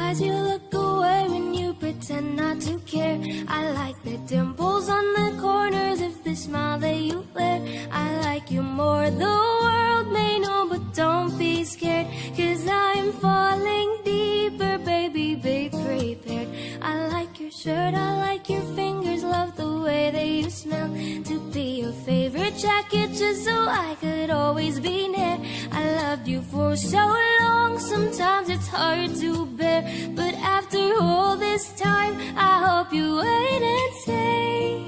eyes, you look away when you pretend not to care. I like the dimples on the corners of the smile that you wear. I like you more, the world may know, but don't be scared, 'cause I'm falling deeper, baby, be prepared. I like your shirt, I like your fingers, love the way that you smell. To be your favorite jacket just so I could always be near. I loved you for so long, sometimes it's hard to bear, but after all this time, I hope you wait and say,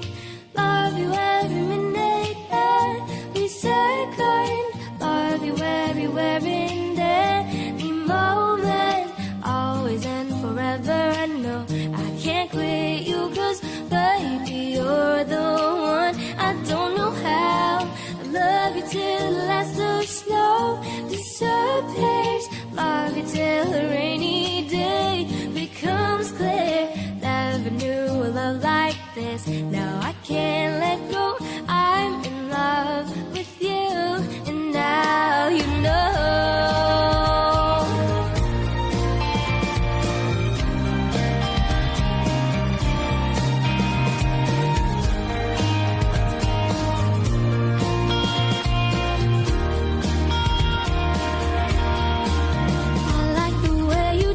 love you every minute that we second. Love you everywhere in any moment, always and forever. I know I can't quit you, 'cause baby, you're the one. I don't know how I love you till the last of snow disappears. Love you till a rainy day becomes clear. Never knew a love like this. Now I can't let go. I'm in love with you, and now you know.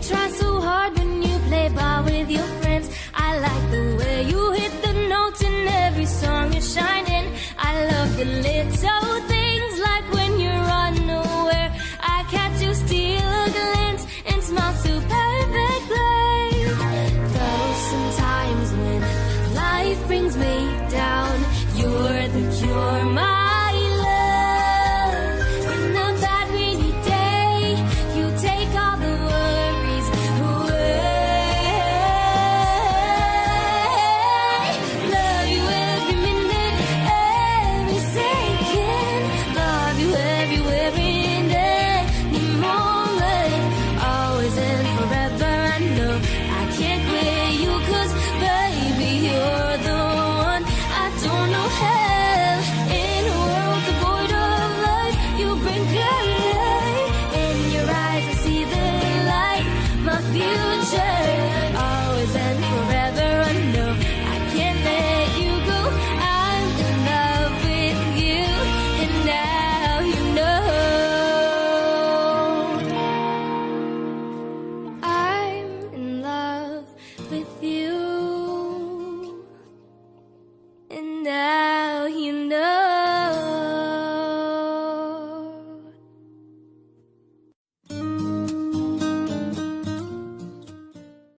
Try so hard when you play ball with your friends. I like the way you hit the notes in every song you're shining. I love the little things, like when you're unaware. I catch you steal a glance and smile so perfectly. Though sometimes when life brings me down, you're the cure, my love. In the bad rainy day, you take all the worries away. Love you every minute, every second. Love you everywhere in any moment, always and forever. I know I can't quit you, 'cause baby, you're the one. I don't know how in a world devoid of life, you bring clarity. In your eyes I see the light, my future, always and forever. I know I can't let you go. I'm in love with you, and now you know. I'm in love with you, and now you know.